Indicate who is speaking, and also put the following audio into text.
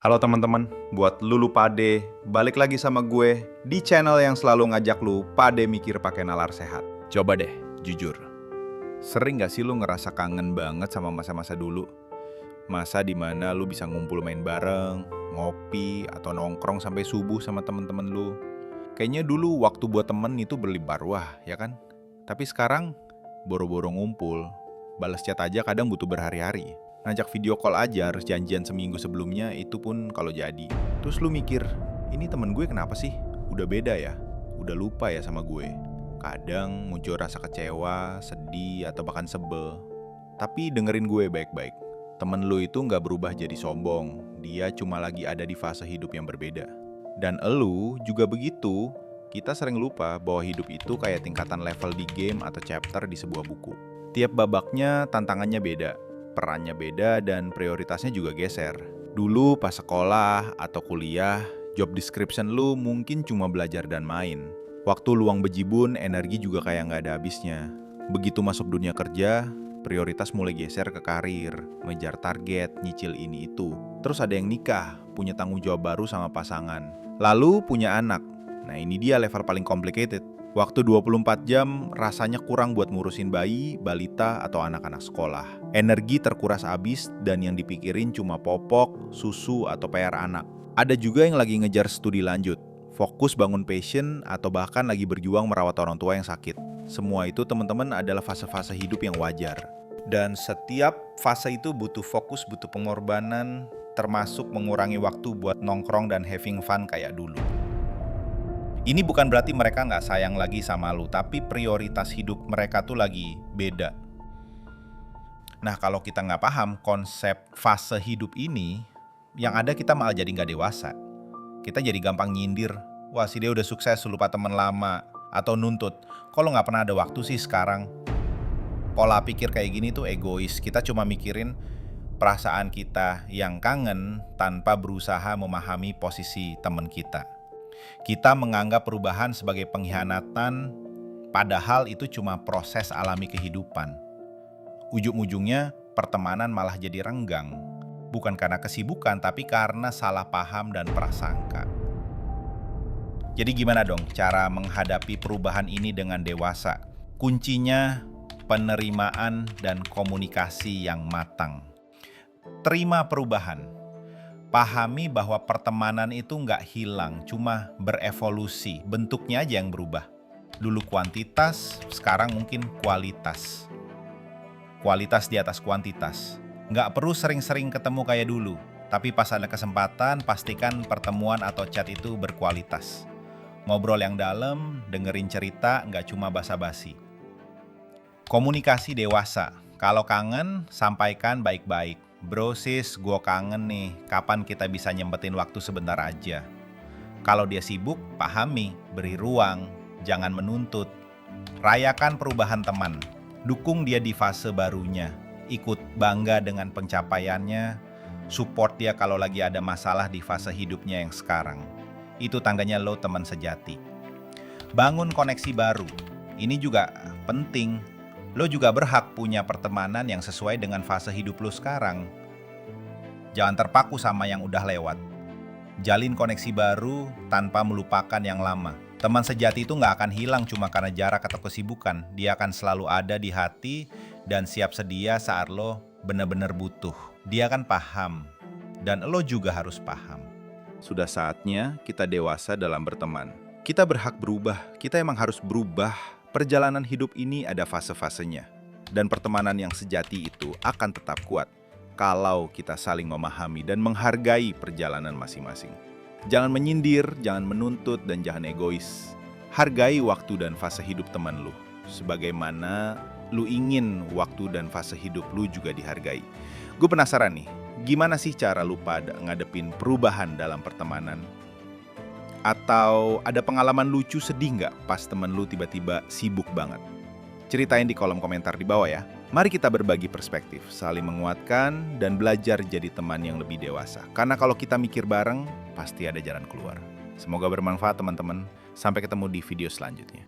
Speaker 1: Halo teman-teman, buat lu pade, balik lagi sama gue di channel yang selalu ngajak lu pade mikir pakai nalar sehat. Coba deh, jujur. Sering gak sih lu ngerasa kangen banget sama masa-masa dulu? Masa dimana lu bisa ngumpul main bareng, ngopi, atau nongkrong sampai subuh sama temen-temen lu. Kayaknya dulu waktu buat temen itu berlimpah ruah, ya kan? Tapi sekarang, boro-boro ngumpul, balas chat aja kadang butuh berhari-hari. Ngajak video call aja harus janjian seminggu sebelumnya, itu pun kalau jadi. Terus lu mikir, ini temen gue kenapa sih? Udah beda ya? Udah lupa ya sama gue? Kadang muncul rasa kecewa, sedih, atau bahkan sebel. Tapi dengerin gue baik-baik. Temen lu itu gak berubah jadi sombong. Dia cuma lagi ada di fase hidup yang berbeda. Dan elu juga begitu. Kita sering lupa bahwa hidup itu kayak tingkatan level di game atau chapter di sebuah buku. Tiap babaknya tantangannya beda. Perannya beda dan prioritasnya juga geser. Dulu pas sekolah atau kuliah, job description lu mungkin cuma belajar dan main. Waktu luang bejibun, energi juga kayak nggak ada habisnya. Begitu masuk dunia kerja, prioritas mulai geser ke karir, ngejar target, nyicil ini itu. Terus ada yang nikah, punya tanggung jawab baru sama pasangan. Lalu punya anak. Nah ini dia level paling complicated. Waktu 24 jam rasanya kurang buat ngurusin bayi, balita, atau anak-anak sekolah. Energi terkuras habis dan yang dipikirin cuma popok, susu, atau PR anak. Ada juga yang lagi ngejar studi lanjut, fokus bangun passion, atau bahkan lagi berjuang merawat orang tua yang sakit. Semua itu teman-teman adalah fase-fase hidup yang wajar. Dan setiap fase itu butuh fokus, butuh pengorbanan, termasuk mengurangi waktu buat nongkrong dan having fun kayak dulu. Ini bukan berarti mereka nggak sayang lagi sama lu, tapi prioritas hidup mereka tuh lagi beda. Nah kalau kita nggak paham konsep fase hidup ini, yang ada kita malah jadi nggak dewasa. Kita jadi gampang nyindir, wah si dia udah sukses lupa temen lama, atau nuntut, kok lo nggak pernah ada waktu sih sekarang. Pola pikir kayak gini tuh egois, kita cuma mikirin perasaan kita yang kangen tanpa berusaha memahami posisi temen kita. Kita menganggap perubahan sebagai pengkhianatan, padahal itu cuma proses alami kehidupan. Ujung-ujungnya pertemanan malah jadi renggang, bukan karena kesibukan, tapi karena salah paham dan prasangka. Jadi gimana dong cara menghadapi perubahan ini dengan dewasa? Kuncinya penerimaan dan komunikasi yang matang. Terima perubahan. Pahami bahwa pertemanan itu nggak hilang, cuma berevolusi, bentuknya aja yang berubah. Dulu kuantitas, sekarang mungkin kualitas. Kualitas di atas kuantitas. Nggak perlu sering-sering ketemu kayak dulu, tapi pas ada kesempatan, pastikan pertemuan atau chat itu berkualitas. Ngobrol yang dalam, dengerin cerita, nggak cuma basa-basi. Komunikasi dewasa, kalau kangen, sampaikan baik-baik. Bro sis, gue kangen nih, kapan kita bisa nyempetin waktu sebentar aja. Kalau dia sibuk, pahami, beri ruang, jangan menuntut. Rayakan perubahan teman, dukung dia di fase barunya, ikut bangga dengan pencapaiannya, support dia kalau lagi ada masalah di fase hidupnya yang sekarang. Itu tandanya lo teman sejati. Bangun koneksi baru, ini juga penting. Lo juga berhak punya pertemanan yang sesuai dengan fase hidup lo sekarang. Jangan terpaku sama yang udah lewat. Jalin koneksi baru tanpa melupakan yang lama. Teman sejati itu gak akan hilang cuma karena jarak atau kesibukan. Dia akan selalu ada di hati dan siap sedia saat lo benar-benar butuh. Dia akan paham dan lo juga harus paham. Sudah saatnya kita dewasa dalam berteman. Kita berhak berubah, kita emang harus berubah. Perjalanan hidup ini ada fase-fasenya, dan pertemanan yang sejati itu akan tetap kuat kalau kita saling memahami dan menghargai perjalanan masing-masing. Jangan menyindir, jangan menuntut, dan jangan egois. Hargai waktu dan fase hidup teman lu, sebagaimana lu ingin waktu dan fase hidup lu juga dihargai. Gue penasaran nih, gimana sih cara lu pada ngadepin perubahan dalam pertemanan? Atau ada pengalaman lucu sedih nggak pas temen lu tiba-tiba sibuk banget? Ceritain di kolom komentar di bawah ya. Mari kita berbagi perspektif, saling menguatkan, dan belajar jadi teman yang lebih dewasa. Karena kalau kita mikir bareng, pasti ada jalan keluar. Semoga bermanfaat teman-teman. Sampai ketemu di video selanjutnya.